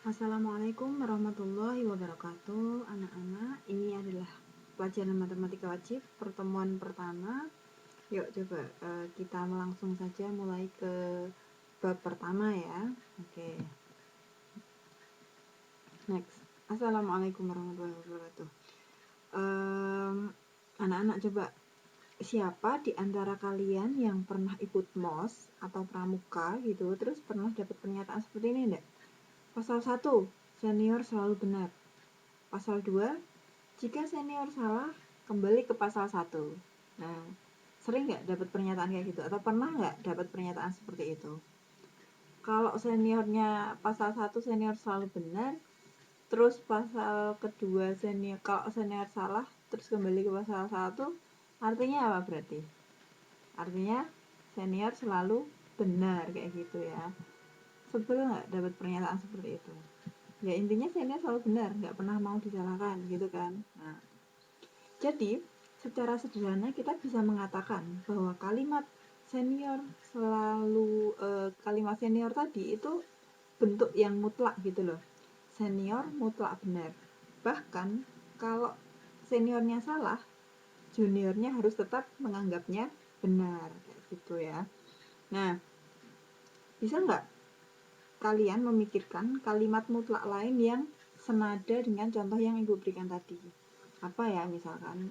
Assalamualaikum warahmatullahi wabarakatuh. Anak-anak, ini adalah pelajaran matematika wajib pertemuan pertama. Yuk coba kita langsung saja mulai ke bab pertama ya. Oke. Next. Assalamualaikum warahmatullahi wabarakatuh. Anak-anak coba, siapa di antara kalian yang pernah ikut MOS atau pramuka gitu, terus pernah dapat pernyataan seperti ini enggak? Pasal 1, senior selalu benar. Pasal 2, jika senior salah, kembali ke pasal 1. Nah, sering nggak dapat pernyataan kayak gitu? Atau pernah nggak dapat pernyataan seperti itu? Kalau seniornya pasal 1 senior selalu benar, terus pasal kedua kalau senior salah, terus kembali ke pasal 1, artinya apa berarti? Artinya senior selalu benar kayak gitu ya. Sebel nggak dapat pernyataan seperti itu? Ya intinya senior selalu benar, nggak pernah mau disalahkan gitu kan. Nah, jadi secara sederhana kita bisa mengatakan bahwa kalimat senior kalimat senior tadi itu bentuk yang mutlak gitu loh. Senior mutlak benar. Bahkan kalau seniornya salah, juniornya harus tetap menganggapnya benar kayak gitu ya. Nah, bisa nggak kalian memikirkan kalimat mutlak lain yang senada dengan contoh yang ibu berikan tadi? Apa ya, misalkan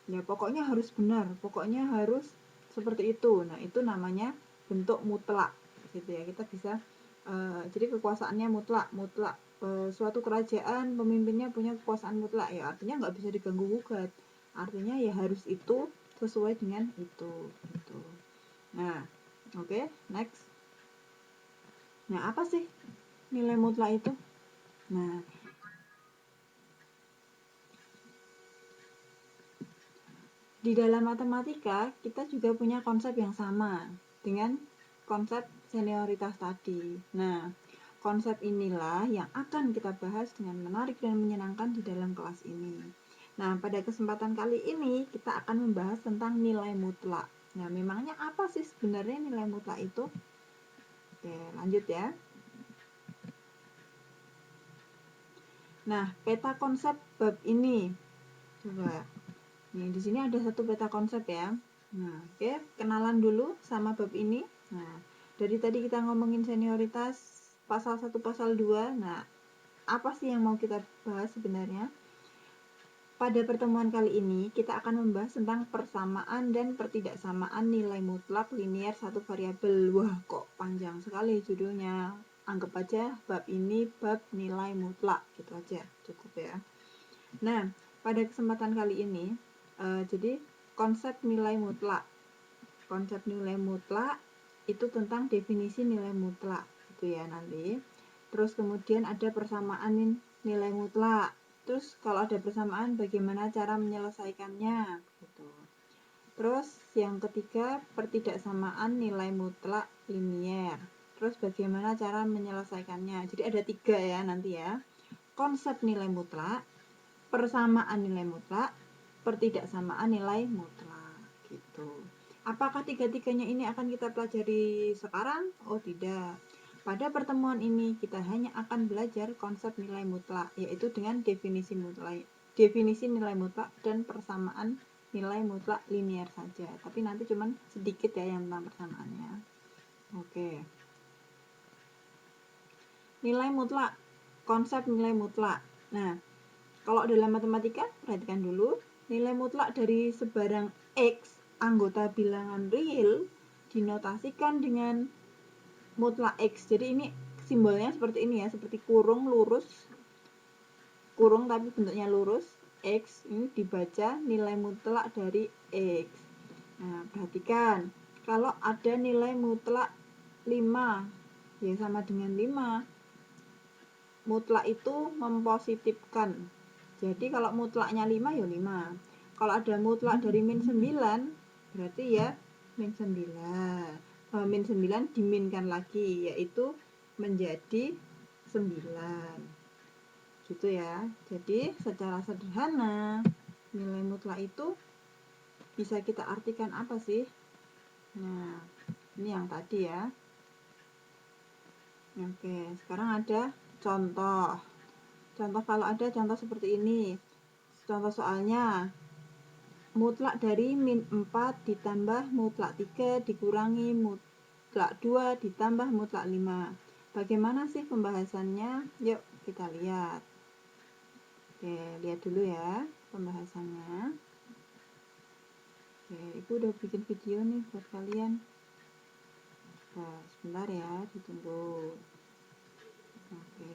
ya pokoknya harus benar, pokoknya harus seperti itu. Nah, itu namanya bentuk mutlak gitu ya. Kita bisa jadi kekuasaannya mutlak suatu kerajaan pemimpinnya punya kekuasaan mutlak, ya artinya nggak bisa diganggu gugat, artinya ya harus itu sesuai dengan itu gitu. Nah, oke, next. Nah, apa sih nilai mutlak itu? Nah, di dalam matematika kita juga punya konsep yang sama dengan konsep senioritas tadi. Nah, konsep inilah yang akan kita bahas dengan menarik dan menyenangkan di dalam kelas ini. Nah, pada kesempatan kali ini kita akan membahas tentang nilai mutlak. Nah, memangnya apa sih sebenarnya nilai mutlak itu? Oke, lanjut ya. Nah, peta konsep bab ini. Coba. Nih, di sini ada satu peta konsep ya. Nah, oke, kenalan dulu sama bab ini. Nah, dari tadi kita ngomongin senioritas pasal 1 pasal 2. Nah, apa sih yang mau kita bahas sebenarnya? Pada pertemuan kali ini, kita akan membahas tentang persamaan dan pertidaksamaan nilai mutlak linier satu variabel. Wah, kok panjang sekali judulnya. Anggap aja bab ini bab nilai mutlak, gitu aja, cukup ya. Nah, pada kesempatan kali ini, jadi konsep nilai mutlak. Konsep nilai mutlak itu tentang definisi nilai mutlak, gitu ya nanti. Terus kemudian ada persamaan nilai mutlak. Terus kalau ada persamaan, bagaimana cara menyelesaikannya, gitu. Terus yang ketiga, pertidaksamaan nilai mutlak linier. Terus bagaimana cara menyelesaikannya. Jadi ada 3 ya nanti ya. Konsep nilai mutlak, persamaan nilai mutlak, pertidaksamaan nilai mutlak, gitu. Apakah tiga-tiganya ini akan kita pelajari sekarang? Oh tidak. Pada pertemuan ini kita hanya akan belajar konsep nilai mutlak, yaitu dengan definisi nilai mutlak dan persamaan nilai mutlak linier saja. Tapi nanti cuman sedikit ya yang tentang persamaannya. Oke. Nilai mutlak. Konsep nilai mutlak. Nah, kalau dalam matematika, perhatikan dulu, nilai mutlak dari sebarang X anggota bilangan real dinotasikan dengan mutlak X. Jadi ini simbolnya seperti ini ya, seperti kurung lurus, kurung tapi bentuknya lurus, X ini dibaca nilai mutlak dari X. Nah, perhatikan, kalau ada nilai mutlak 5, ya sama dengan 5. Mutlak itu mempositifkan. Jadi kalau mutlaknya 5 ya 5. Kalau ada mutlak dari min 9, berarti ya min 9. Min 9 diminkan lagi, yaitu menjadi 9. Gitu ya. Jadi secara sederhana, nilai mutlak itu bisa kita artikan apa sih? Nah, ini yang tadi ya. Oke, sekarang ada contoh. Contoh kalau ada contoh seperti ini. Contoh soalnya, mutlak dari min 4 ditambah mutlak 3 dikurangi mutlak 2 ditambah mutlak 5. Bagaimana sih pembahasannya? Yuk kita lihat. Oke, lihat dulu ya pembahasannya. Oke, ibu udah bikin video nih buat kalian. Nah, sebentar ya, ditunggu. Oke.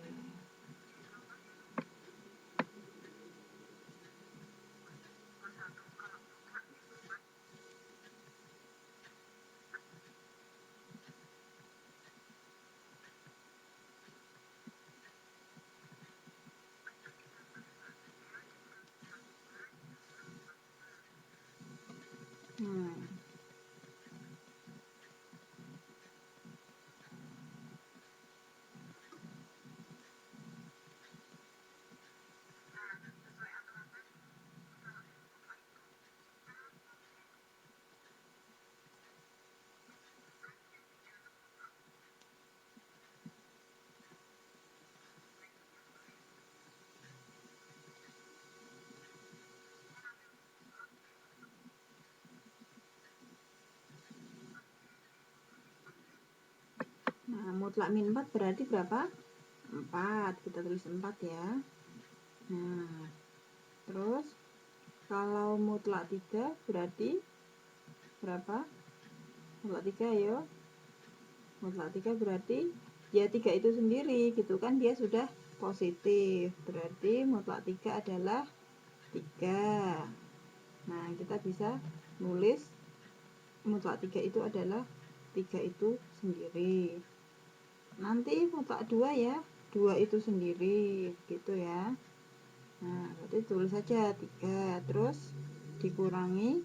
Nah, mutlak min 4 berarti berapa? 4. Kita tulis 4 ya. Nah, terus kalau mutlak 3 berarti berapa? Mutlak 3 ayo. Mutlak 3 berarti ya 3 itu sendiri gitu kan, dia sudah positif. Berarti mutlak 3 adalah 3. Nah, kita bisa nulis mutlak 3 itu adalah 3 itu sendiri. Nanti mutlak 2 ya, 2 itu sendiri gitu ya. Nah, berarti tulis saja 3 terus dikurangi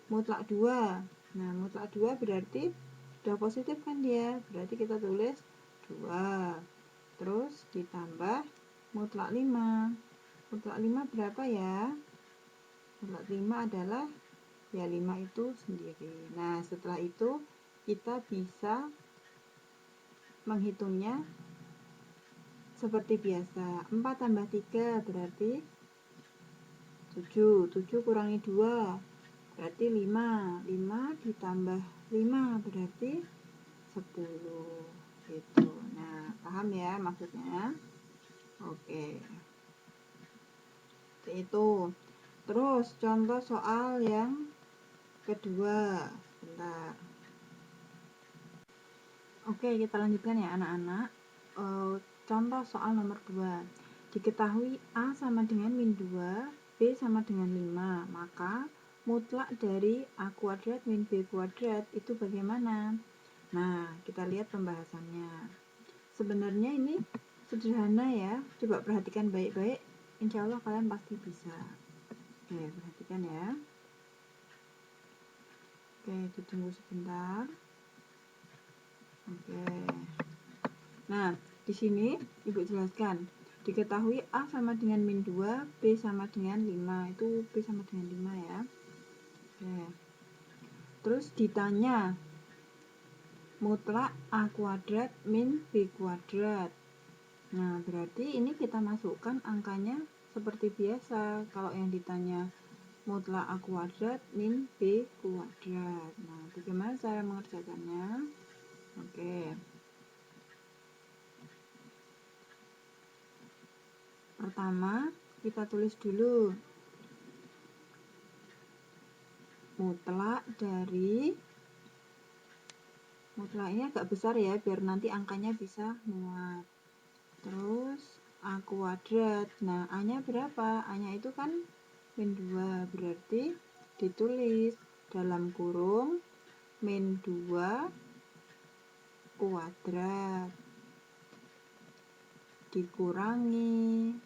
mutlak 2. Nah, mutlak 2 berarti sudah positif kan dia, berarti kita tulis 2 terus ditambah mutlak 5. Mutlak 5 berapa ya? Mutlak 5 adalah ya 5 itu sendiri. Nah, setelah itu kita bisa menghitungnya seperti biasa. 4 tambah 3 berarti 7. 7 kurangi 2 berarti 5. 5 ditambah 5 berarti 10 gitu. Nah, paham ya maksudnya? Oke. Itu. Terus contoh soal yang kedua. Bentar. Oke, kita lanjutkan ya anak-anak. Contoh soal nomor 2. Diketahui A sama dengan min 2, B sama dengan 5. Maka mutlak dari A kuadrat min B kuadrat itu bagaimana? Nah, kita lihat pembahasannya. Sebenarnya ini sederhana ya. Coba perhatikan baik-baik. Insya Allah kalian pasti bisa. Oke, perhatikan ya. Oke, ditunggu sebentar. Oke. Nah, di sini Ibu jelaskan. Diketahui A sama dengan min 2, B sama dengan 5. Itu B sama dengan 5 ya. Oke. Terus ditanya mutlak A kuadrat min B kuadrat. Nah, berarti ini kita masukkan angkanya seperti biasa. Kalau yang ditanya mutlak A kuadrat min B kuadrat. Nah, bagaimana cara mengerjakannya? Oke. Pertama, kita tulis dulu mutlak dari, mutlak ini agak besar ya, biar nanti angkanya bisa muat. Terus A kuadrat. Nah, A-nya berapa? A-nya itu kan min 2, berarti ditulis dalam kurung min 2 kuadrat dikurangi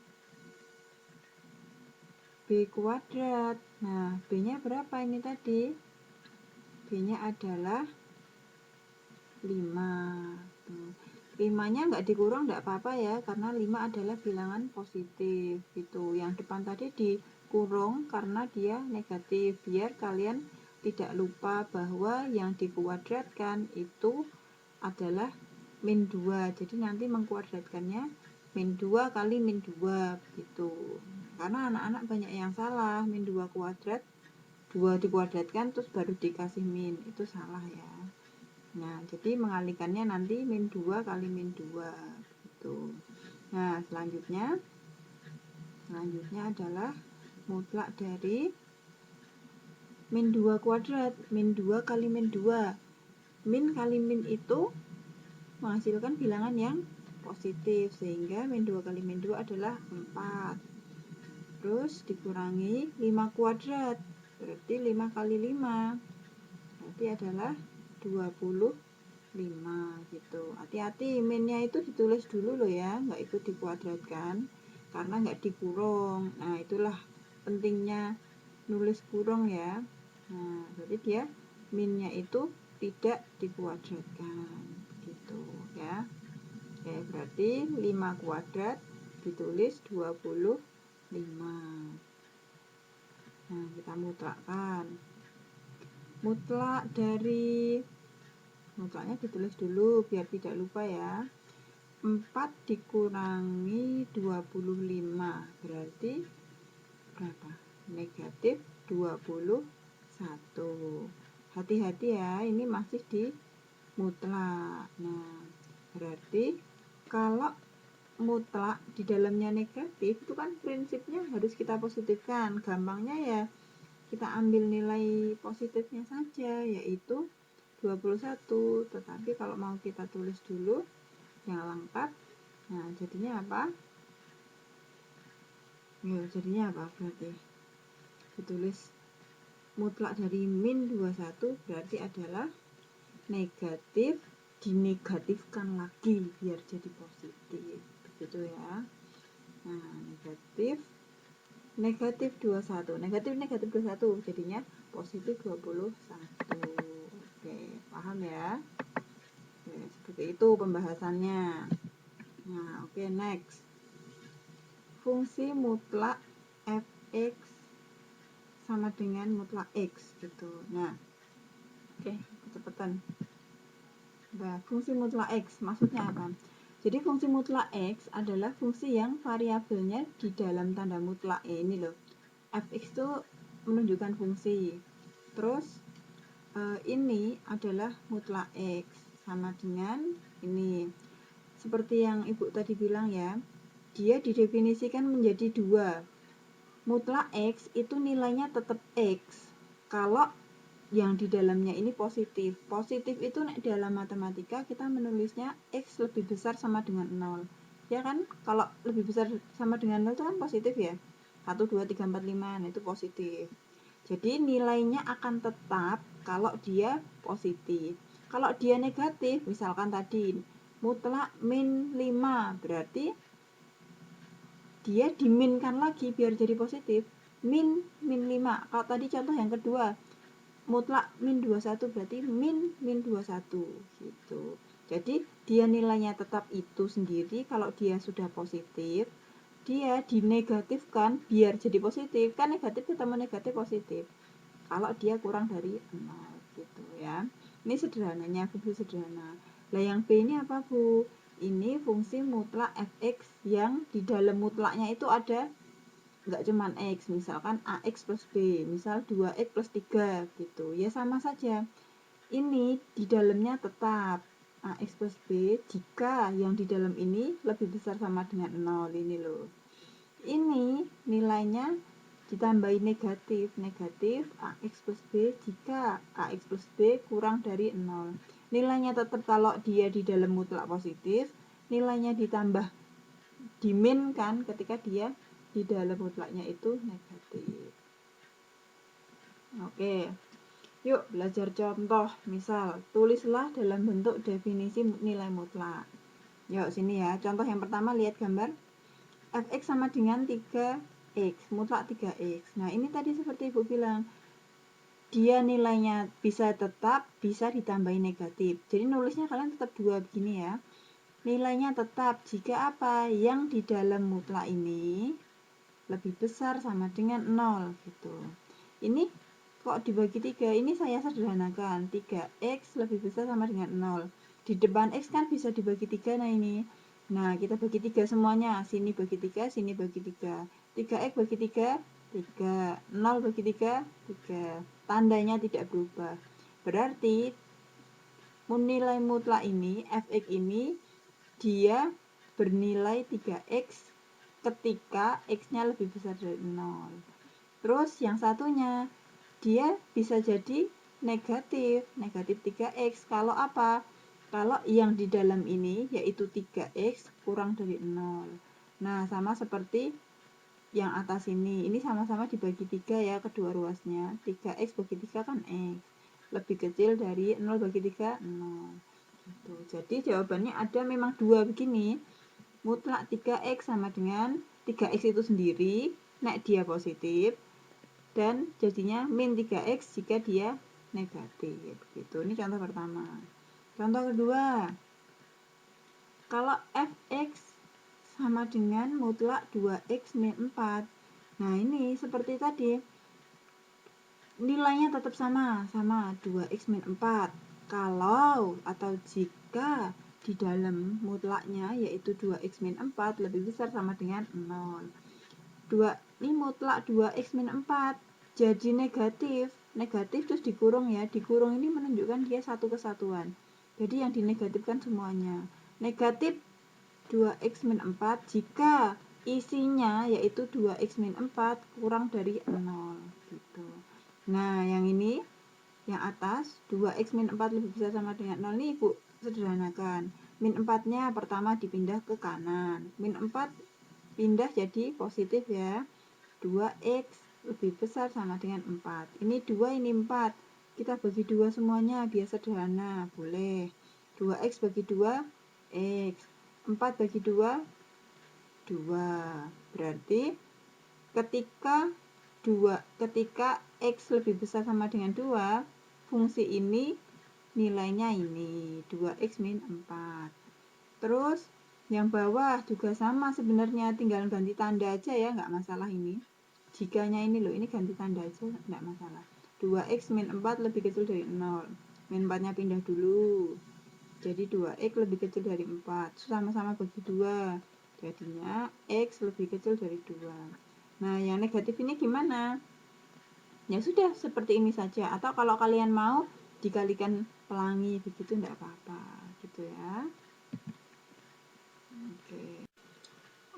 B kuadrat. Nah, B-nya berapa ini tadi? B-nya adalah 5. 5-nya nggak dikurang nggak apa-apa ya, karena 5 adalah bilangan positif gitu. Yang depan tadi dikurung karena dia negatif, biar kalian tidak lupa bahwa yang dikuadratkan itu adalah min 2. Jadi nanti mengkuadratkannya min 2 kali min 2 gitu. Karena anak-anak banyak yang salah, min 2 kuadrat, 2 dikuadratkan terus baru dikasih min, itu salah ya. Nah, jadi mengalihkannya nanti min 2 kali min 2 gitu. Nah, selanjutnya adalah mutlak dari min 2 kuadrat, min 2 kali min 2. Min kali min itu menghasilkan bilangan yang positif, sehingga min 2 kali min 2 adalah 4. Terus dikurangi 5 kuadrat, berarti 5 kali 5, berarti adalah 25 gitu. Hati-hati, minnya itu ditulis dulu loh ya, nggak ikut dikuadratkan, karena nggak dikurung. Nah, itulah pentingnya nulis kurung ya. Nah, berarti dia minnya itu tidak dikuadratkan gitu ya. Oke, berarti 5 kuadrat ditulis 25. Nah, kita mutlakkan. Mutlak dari, mutlaknya ditulis dulu biar tidak lupa ya. 4 dikurangi 25 berarti berapa? Negatif 21. Hati-hati ya, ini masih di mutlak. Nah, berarti kalau mutlak di dalamnya negatif itu kan prinsipnya harus kita positifkan. Gampangnya ya kita ambil nilai positifnya saja, yaitu 21. Tetapi kalau mau kita tulis dulu yang lengkap, nah jadinya apa? Jadinya apa berarti? Ditulis mutlak dari min 21 berarti adalah negatif dinegatifkan lagi biar jadi positif. Begitu ya. Nah, negatif 21. Negatif 21 jadinya positif 21. Oke, paham ya? Oke, seperti itu pembahasannya. Nah, oke, next. Fungsi mutlak fx sama dengan mutlak x gitu. Nah, oke, kecepatan. Nah, fungsi mutlak x maksudnya apa? Jadi fungsi mutlak x adalah fungsi yang variabelnya di dalam tanda mutlak ini loh. Fx itu menunjukkan fungsi. Terus ini adalah mutlak x sama dengan ini. Seperti yang Ibu tadi bilang ya, dia didefinisikan menjadi 2. Mutlak x itu nilainya tetap x kalau yang di dalamnya ini positif. Positif itu dalam matematika kita menulisnya x lebih besar sama dengan 0. Ya kan? Kalau lebih besar sama dengan 0 itu kan positif ya. 1, 2, 3, 4, 5, nah itu positif. Jadi nilainya akan tetap kalau dia positif. Kalau dia negatif, misalkan tadi mutlak min 5, berarti dia diminkan lagi biar jadi positif. Min 5. Kalau tadi contoh yang kedua, mutlak min 21 berarti min 21 gitu. Jadi dia nilainya tetap itu sendiri kalau dia sudah positif. Dia dinegatifkan biar jadi positif. Kan negatif ketemu negatif positif. Kalau dia kurang dari 0 gitu ya. Ini sederhananya, fungsi sederhana. Lah yang B ini apa, Bu? Ini fungsi mutlak fx yang di dalam mutlaknya itu ada nggak cuman X, misalkan AX plus B, misal 2X plus 3 gitu, ya sama saja. Ini di dalamnya tetap AX plus B jika yang di dalam ini lebih besar sama dengan 0 ini loh. Ini nilainya ditambahi negatif AX plus B jika AX plus B kurang dari 0. Nilainya tetap kalau dia di dalam mutlak positif, nilainya ditambah dimin kan ketika dia di dalam mutlaknya itu negatif. Oke, yuk belajar contoh. Misal, tulislah dalam bentuk definisi nilai mutlak. Yuk sini ya, contoh yang pertama lihat gambar. Fx sama dengan 3x, mutlak 3x. Nah ini tadi seperti Ibu bilang, dia nilainya bisa tetap, bisa ditambahi negatif. Jadi nulisnya kalian tetap 2 begini ya. Nilainya tetap jika apa? Yang di dalam mutlak ini lebih besar sama dengan 0 gitu. Ini kok dibagi 3? Ini saya sederhanakan. 3x lebih besar sama dengan 0. Di depan X kan bisa dibagi 3, nah ini. Nah, kita bagi 3 semuanya. Sini bagi 3, sini bagi 3. 3X bagi 3, 3. 0 bagi 3, 3. Tandanya tidak berubah. Berarti nilai mutlak ini, Fx ini, dia bernilai 3X ketika X-nya lebih besar dari 0. Terus yang satunya, dia bisa jadi negatif 3X. Kalau apa? Kalau yang di dalam ini yaitu 3X kurang dari 0. Nah, sama seperti yang atas ini sama-sama dibagi 3 ya, kedua ruasnya. 3X bagi 3 kan X. Lebih kecil dari 0 bagi 3, 0. Gitu. Jadi jawabannya ada memang dua begini. Mutlak 3X sama dengan 3X itu sendiri, nek dia positif, dan jadinya min 3X jika dia negatif. Gitu. Ini contoh pertama. Contoh kedua, kalau Fx sama dengan mutlak 2X min 4. Nah, ini seperti tadi. Nilainya tetap sama 2X min 4. Kalau atau jika di dalam mutlaknya yaitu 2X min 4 lebih besar sama dengan 0. Ini mutlak 2X min 4 jadi negatif terus dikurung ya. Dikurung ini menunjukkan dia satu kesatuan. Jadi yang dinegatifkan semuanya. Negatif 2X min 4 jika isinya yaitu 2X min 4 kurang dari 0 gitu. Nah, yang ini yang atas 2X min 4 lebih besar sama dengan 0 nih Ibu sederhanakan. Min 4-nya pertama dipindah ke kanan. Min 4 pindah jadi positif ya. 2X lebih besar sama dengan 4. Ini 2, ini 4. Kita bagi 2 semuanya biar sederhana. Boleh. 2X bagi 2, X. 4 bagi 2, 2. Berarti ketika X lebih besar sama dengan 2, fungsi ini nilainya ini 2X min 4. Terus yang bawah juga sama sebenarnya, tinggal ganti tanda aja ya, nggak masalah ini. Jikanya ini loh, ini ganti tanda aja, nggak masalah. 2X min 4 lebih kecil dari 0. Min 4-nya pindah dulu. Jadi 2X lebih kecil dari 4. Sama-sama bagi 2. Jadinya X lebih kecil dari 2. Nah, yang negatif ini gimana? Ya sudah, seperti ini saja. Atau kalau kalian mau, dikalikan pelangi, begitu enggak apa-apa. Gitu ya.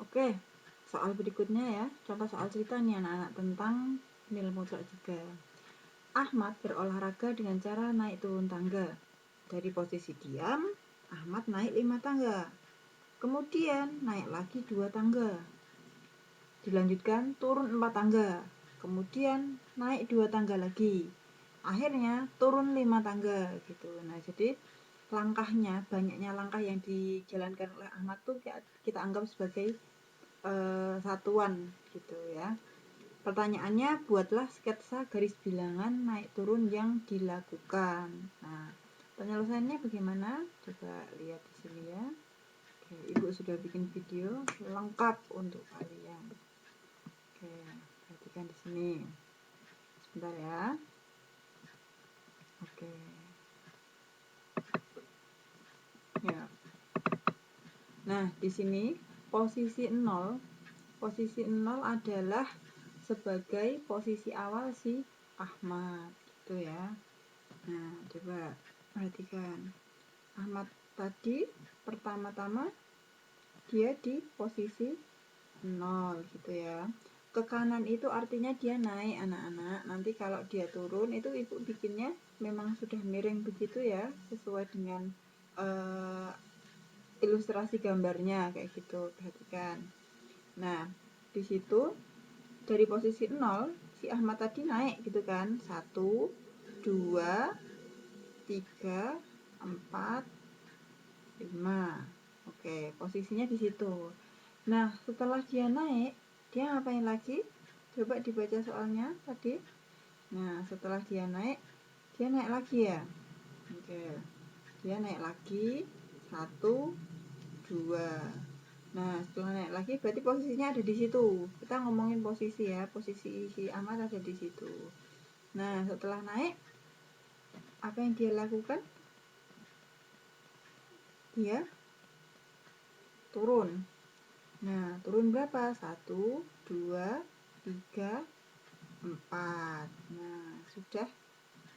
Oke, soal berikutnya ya. Contoh soal cerita nih anak-anak tentang nilai mutlak juga. Ahmad berolahraga dengan cara naik turun tangga. Dari posisi diam, Ahmad naik 5 tangga. Kemudian naik lagi 2 tangga. Dilanjutkan turun 4 tangga. Kemudian naik 2 tangga lagi. Akhirnya turun 5 tangga gitu. Nah, jadi langkahnya, banyaknya langkah yang dijalankan oleh Ahmad tuh kita anggap sebagai satuan gitu ya. Pertanyaannya, buatlah sketsa garis bilangan naik turun yang dilakukan. Nah, penyelesaiannya bagaimana? Coba lihat di sini ya. Oke, Ibu sudah bikin video lengkap untuk kalian. Oke, perhatikan di sini. Sebentar ya. Oke. Ya. Nah, di sini posisi 0 adalah sebagai posisi awal si Ahmad gitu ya. Nah, coba perhatikan. Ahmad tadi pertama-tama dia di posisi 0 gitu ya. Ke kanan itu artinya dia naik anak-anak. Nanti kalau dia turun itu Ibu bikinnya memang sudah miring begitu ya, sesuai dengan ilustrasi gambarnya kayak gitu. Perhatikan. Nah, di situ dari posisi 0 si Ahmad tadi naik gitu kan. 1, 2, 3, 4, 5. Oke, posisinya di situ. Nah, setelah dia naik, dia ngapain lagi? Coba dibaca soalnya tadi. Nah, setelah dia naik lagi ya. Oke. Dia naik lagi 1, 2. Nah, setelah naik lagi berarti posisinya ada di situ. Kita ngomongin posisi ya, posisi si Ahmad ada di situ. Nah, setelah naik apa yang dia lakukan? dia turun. Nah, turun berapa? 1, 2, 3, 4. Nah, sudah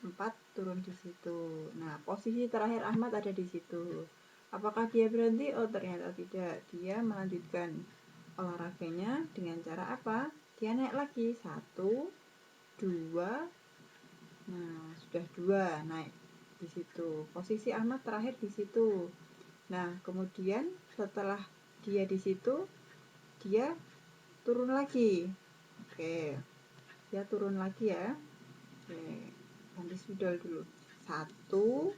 4 turun di situ. Nah, posisi terakhir Ahmad ada di situ. Apakah dia berhenti? Oh, ternyata tidak. Dia melanjutkan olahraganya dengan cara apa? Dia naik lagi. 1, 2. Nah, sudah 2 naik di situ. Posisi Ahmad terakhir di situ. Nah, kemudian setelah dia di situ, dia turun lagi. Oke, dia turun lagi ya. Oke, ganti spidol dulu. 1,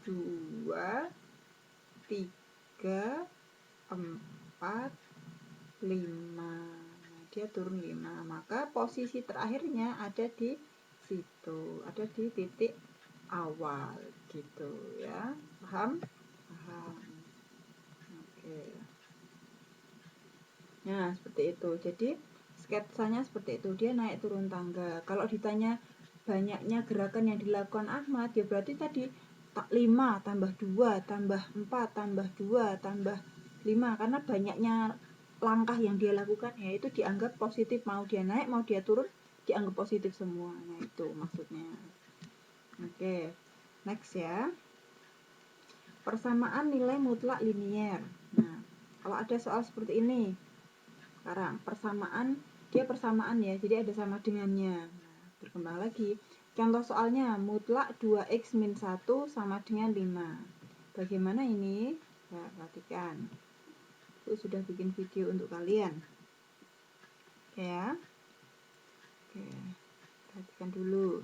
2, 3, 4, 5. Nah, dia turun 5. Maka posisi terakhirnya ada di situ, ada di titik awal gitu ya. Paham? Paham. Oke. Nah, seperti itu. Jadi, sketsanya seperti itu. Dia naik turun tangga. Kalau ditanya banyaknya gerakan yang dilakukan Ahmad, ya berarti tadi 5 tambah 2 tambah 4 tambah 2 tambah 5. Karena banyaknya langkah yang dia lakukan, ya itu dianggap positif. Mau dia naik, mau dia turun, dianggap positif semua. Nah, itu maksudnya. Oke, next ya. Persamaan nilai mutlak linier. Nah, kalau ada soal seperti ini, sekarang dia persamaan ya, jadi ada sama dengannya. Nah, berkembang lagi. Contoh soalnya, mutlak 2x min 1 sama dengan 5. Bagaimana ini? Ya, perhatikan. Aku sudah bikin video untuk kalian. Oke ya. Oke, perhatikan dulu.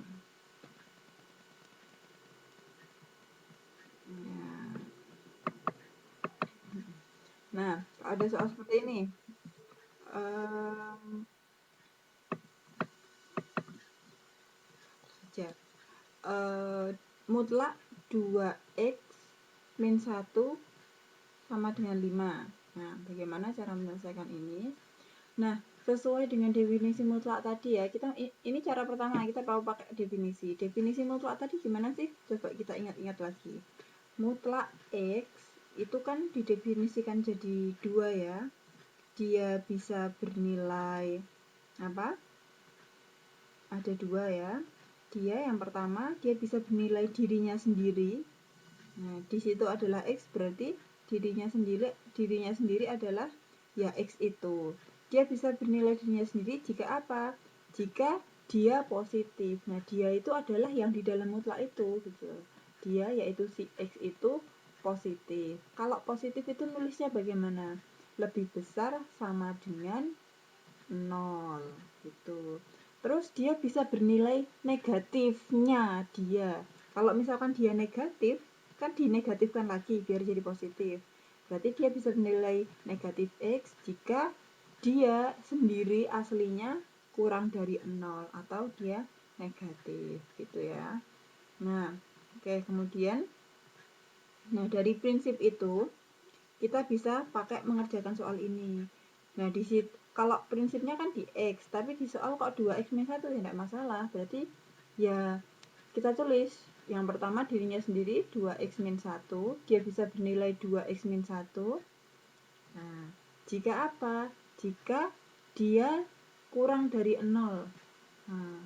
Ya. Nah, ada soal seperti ini. Mutlak 2x min 1 sama dengan 5. Nah, bagaimana cara menyelesaikan ini? Nah, sesuai dengan definisi mutlak tadi ya, ini cara pertama kita perlu pakai definisi. Definisi mutlak tadi gimana sih? Coba kita ingat-ingat lagi. Mutlak x itu kan didefinisikan jadi 2 ya. Dia bisa bernilai apa? Ada 2 ya. Dia yang pertama, dia bisa bernilai dirinya sendiri. Nah, di situ adalah x, berarti dirinya sendiri adalah ya x itu. Dia bisa bernilai dirinya sendiri jika apa? Jika dia positif. Nah, dia itu adalah yang di dalam mutlak itu gitu. Dia yaitu si x itu positif. Kalau positif itu nulisnya bagaimana? Lebih besar sama dengan 0 gitu. Terus dia bisa bernilai negatifnya dia. Kalau misalkan dia negatif, kan dinegatifkan lagi biar jadi positif. Berarti dia bisa bernilai negatif x jika dia sendiri aslinya kurang dari 0 atau dia negatif gitu ya. Nah, oke, kemudian dari prinsip itu kita bisa pakai mengerjakan soal ini. Nah, di situ kalau prinsipnya kan di X, tapi di soal kok 2X min 1 ya tidak masalah. Berarti ya kita tulis yang pertama dirinya sendiri 2X min 1, dia bisa bernilai 2X min 1. Nah, jika apa? Jika dia kurang dari 0. Nah,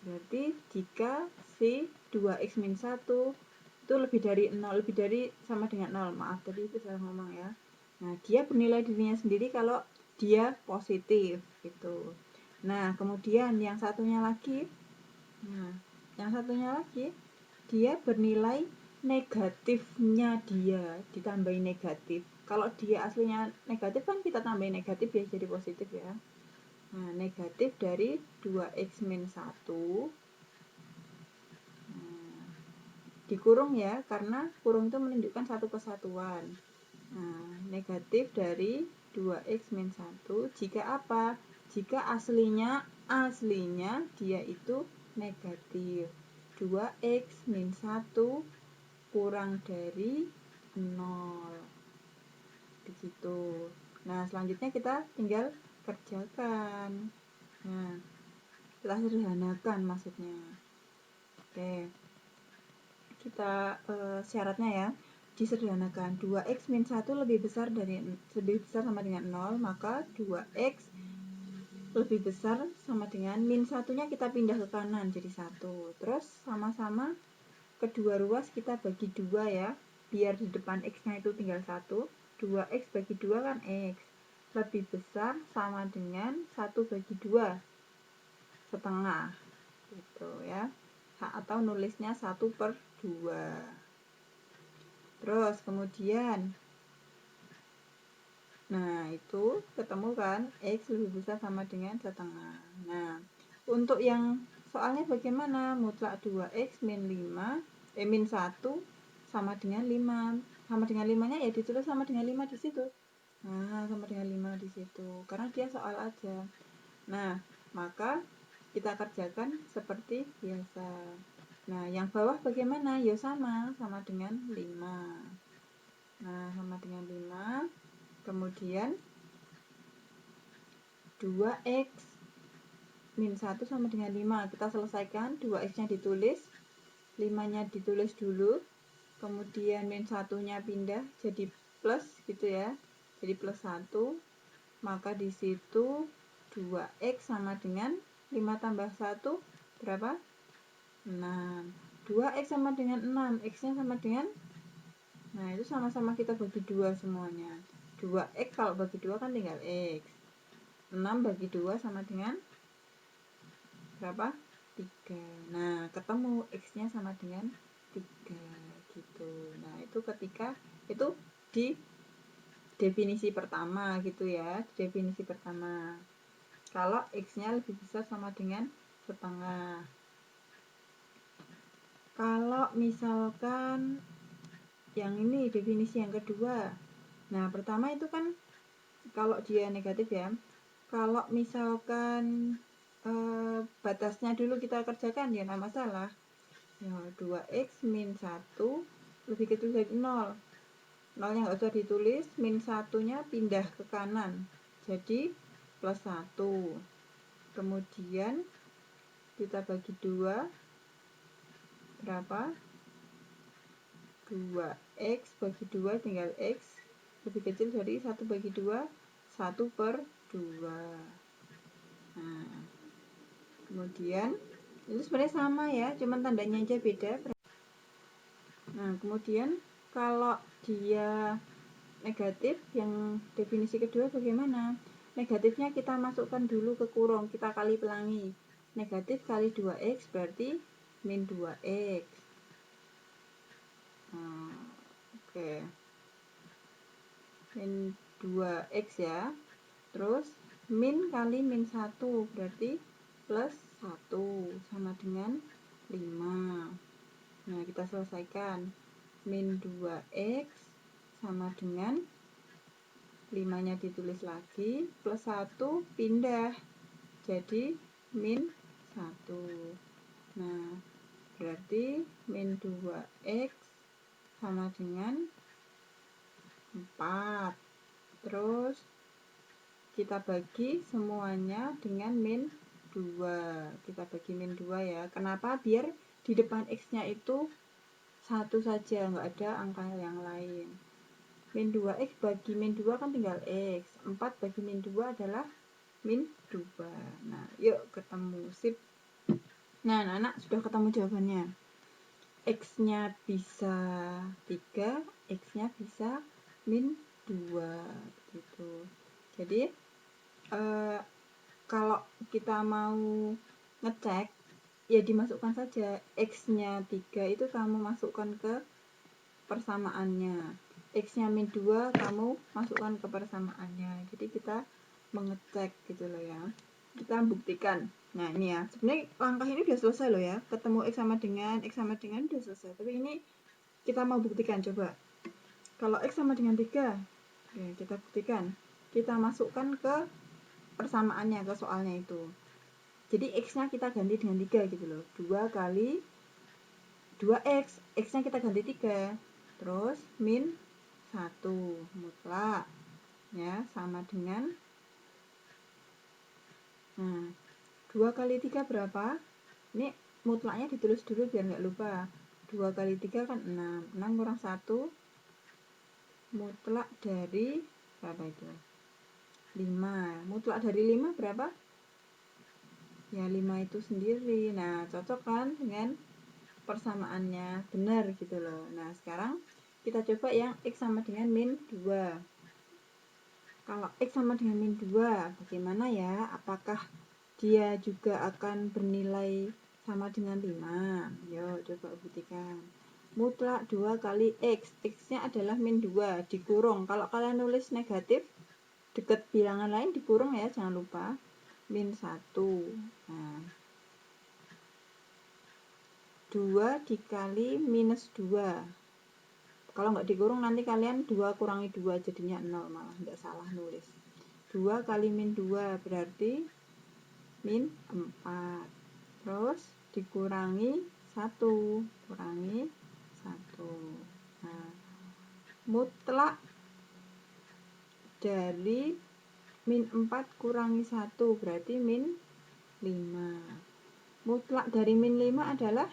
berarti jika si 2X min 1 itu lebih dari 0, lebih dari sama dengan 0. Maaf, tadi itu salah ngomong ya. Nah, dia bernilai dirinya sendiri kalau dia positif gitu. Nah, kemudian yang satunya lagi, dia bernilai negatifnya dia, ditambahi negatif. Kalau dia aslinya negatif kan kita tambahin negatif ya jadi positif ya. Nah, negatif dari 2x min 1 dikurung ya, karena kurung itu menunjukkan satu kesatuan. Nah, negatif dari 2x min 1 jika apa? Jika aslinya dia itu negatif. 2x min 1 kurang dari 0. Begitu. Nah, selanjutnya kita tinggal kerjakan. Nah, kita sederhanakan maksudnya. Oke. Kita syaratnya ya. disederhanakan. 2x min 1 lebih besar sama dengan 0, maka 2x lebih besar sama dengan min 1-nya kita pindah ke kanan jadi 1. Terus sama-sama kedua ruas kita bagi 2 ya, biar di depan x-nya itu tinggal 1. 2x bagi 2 kan x, lebih besar sama dengan 1 bagi 2 setengah gitu ya, atau nulisnya 1/2. Terus kemudian nah itu ketemu kan x lebih besar sama dengan setengah. Nah untuk yang soalnya bagaimana, mutlak 2x min 1 sama dengan 5. Sama dengan 5-nya ya ditulis sama dengan 5 di situ. Nah, sama dengan 5 di situ. Karena dia soal aja. Nah, maka kita kerjakan seperti biasa. Nah, yang bawah bagaimana? Ya sama dengan 5. Nah, sama dengan 5. Kemudian 2x min 1 sama dengan 5. Kita selesaikan, 2x-nya ditulis, 5-nya ditulis dulu. Kemudian min 1-nya pindah jadi plus gitu ya. Jadi plus 1. Maka di situ 2x sama dengan 5 tambah 1 berapa? 6. 2x sama dengan 6, x-nya sama dengan, nah itu sama-sama kita bagi 2 semuanya. 2x kalau bagi 2 kan tinggal x. 6 bagi 2 sama dengan berapa? 3. Nah, ketemu x-nya sama dengan 3 gitu. Nah, itu ketika itu di definisi pertama gitu ya, definisi pertama. Kalau x-nya lebih besar sama dengan setengah. Kalau misalkan yang ini definisi yang kedua. Nah, pertama itu kan kalau dia negatif ya. Kalau misalkan batasnya dulu kita kerjakan ya nggak masalah. Ya, 2x min 1 lebih kecil dari 0. 0-nya nggak usah ditulis, min 1-nya pindah ke kanan. Jadi plus 1. Kemudian kita bagi 2 berapa? 2x bagi 2 tinggal x lebih kecil dari 1 bagi 2, 1/2. Nah, kemudian itu sebenarnya sama ya, cuman tandanya aja beda. Nah, kemudian kalau dia negatif, yang definisi kedua bagaimana? Negatifnya kita masukkan dulu ke kurung, kita kali pelangi. Negatif kali 2x berarti min 2x. Oke. Min 2x ya. Terus min kali min 1 berarti plus 1 sama dengan 5. Nah, kita selesaikan. Min 2x sama dengan 5-nya ditulis lagi, plus 1 pindah jadi min 1. Nah, berarti min 2x sama dengan 4. Terus kita bagi semuanya dengan min 2. Kita bagi min 2 ya. Kenapa? Biar di depan x-nya itu 1 saja, nggak ada angka yang lain. Min 2x bagi min 2 kan tinggal x. 4 bagi min 2 adalah min 2. Nah, yuk ketemu. Sip. Nah, anak-anak sudah ketemu jawabannya. X-nya bisa 3, X-nya bisa min 2 gitu. Jadi kalau kita mau ngecek ya dimasukkan saja X-nya 3 itu kamu masukkan ke persamaannya, X-nya min 2 kamu masukkan ke persamaannya. Jadi kita mengecek gitu loh ya, kita buktikan. Nah ini ya, sebenarnya langkah ini udah selesai loh ya, ketemu X sama dengan udah selesai. Tapi ini kita mau buktikan, coba. Kalau X sama dengan 3, ya, kita buktikan. Kita masukkan ke persamaannya, ke soalnya itu. Jadi X-nya kita ganti dengan 3 gitu loh. 2 kali 2X, X-nya kita ganti 3. Terus min 1 mutlak. Ya, sama dengan, nah, 2 kali 3 berapa? Ini mutlaknya ditulis dulu biar nggak lupa. 2 kali 3 kan 6. 6 kurang 1 mutlak dari berapa itu? 5. Mutlak dari 5 berapa? Ya 5 itu sendiri. Nah, cocok kan dengan persamaannya, benar gitu loh. Nah, sekarang kita coba yang X sama dengan min 2. Kalau X sama dengan min 2, bagaimana ya? Apakah dia juga akan bernilai sama dengan 5? Yuk, coba buktikan. Mutlak 2 kali X. X-nya adalah min 2, dikurung. Kalau kalian nulis negatif, dekat bilangan lain dikurung ya, jangan lupa. Min 1. Nah, 2 dikali minus 2. Kalau nggak dikurung nanti kalian 2 kurangi 2 jadinya 0, malah nggak salah nulis. 2 kali min 2 berarti min 4. Terus dikurangi 1. Kurangi 1. Nah, mutlak dari min 4 kurangi 1 berarti min 5. Mutlak dari min 5 adalah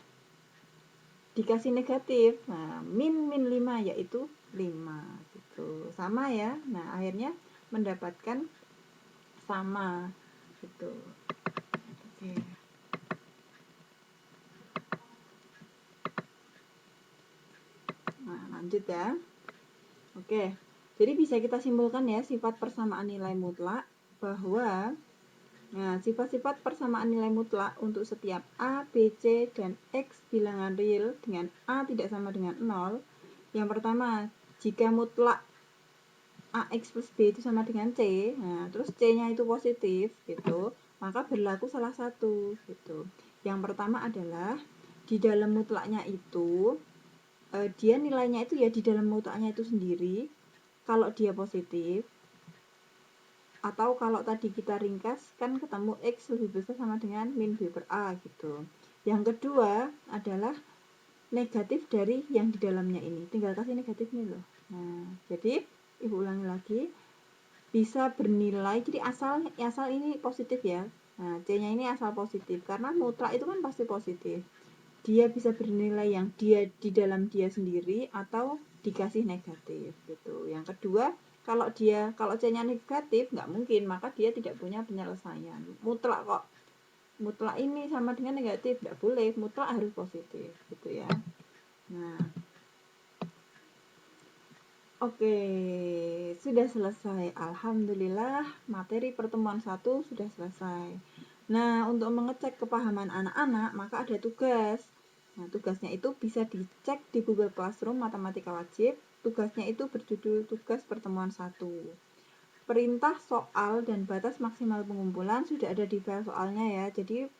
dikasih negatif. Nah, min 5 yaitu 5 gitu. Sama ya. Nah, akhirnya mendapatkan sama gitu. Oke. Nah, lanjut ya. Oke. Jadi bisa kita simpulkan ya sifat persamaan nilai mutlak bahwa sifat-sifat persamaan nilai mutlak untuk setiap A, B, C, dan X bilangan real dengan A tidak sama dengan 0. Yang pertama, jika mutlak AX plus B itu sama dengan C, nah terus C-nya itu positif gitu, maka berlaku salah satu gitu. Yang pertama adalah di dalam mutlaknya itu dia nilainya itu ya di dalam mutlaknya itu sendiri kalau dia positif, atau kalau tadi kita ringkas kan ketemu X lebih besar sama dengan min B per A gitu. Yang kedua adalah negatif dari yang di dalamnya ini, tinggal kasih negatif nih loh. Nah, jadi ibu ulangi lagi, bisa bernilai, jadi asal ini positif ya. Nah, C-nya ini asal positif karena mutlak itu kan pasti positif. Dia bisa bernilai yang dia di dalam dia sendiri atau dikasih negatif gitu. Yang kedua, kalau C-nya negatif nggak mungkin, maka dia tidak punya penyelesaian. Mutlak kok. Mutlak ini sama dengan negatif, nggak boleh. Mutlak harus positif gitu ya. Nah, oke, sudah selesai. Alhamdulillah, materi pertemuan 1 sudah selesai. Nah, untuk mengecek kepahaman anak-anak, maka ada tugas. Nah, tugasnya itu bisa dicek di Google Classroom Matematika Wajib. Tugasnya itu berjudul tugas pertemuan 1. Perintah soal dan batas maksimal pengumpulan sudah ada di file soalnya ya. Jadi,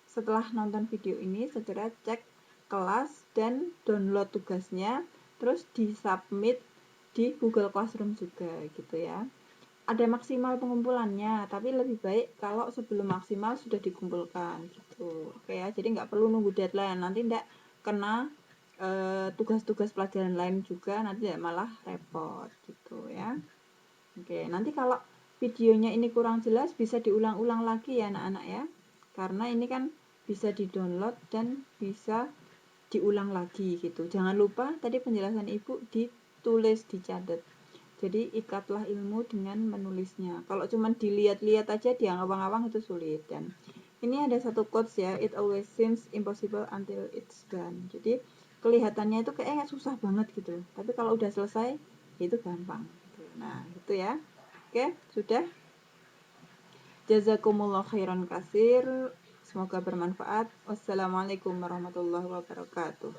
setelah nonton video ini, segera cek kelas dan download tugasnya, terus di-submit di Google Classroom juga gitu ya. Ada maksimal pengumpulannya, tapi lebih baik kalau sebelum maksimal sudah dikumpulkan gitu. Oke ya, jadi nggak perlu nunggu deadline, nanti nggak kena tugas-tugas pelajaran lain juga, nanti malah repot gitu ya. Oke, nanti kalau videonya ini kurang jelas bisa diulang-ulang lagi ya anak-anak ya, karena ini kan bisa di-download dan bisa diulang lagi gitu. Jangan lupa tadi penjelasan ibu ditulis, dicatat. Jadi ikatlah ilmu dengan menulisnya. Kalau cuma dilihat-lihat aja diawang-awang itu sulit. Dan ini ada satu quotes ya, it always seems impossible until it's done. Jadi kelihatannya itu kayaknya susah banget gitu. Tapi kalau udah selesai itu gampang. Nah gitu ya. Oke, sudah. Jazakumullah khairan kasir. Semoga bermanfaat. Wassalamualaikum warahmatullahi wabarakatuh.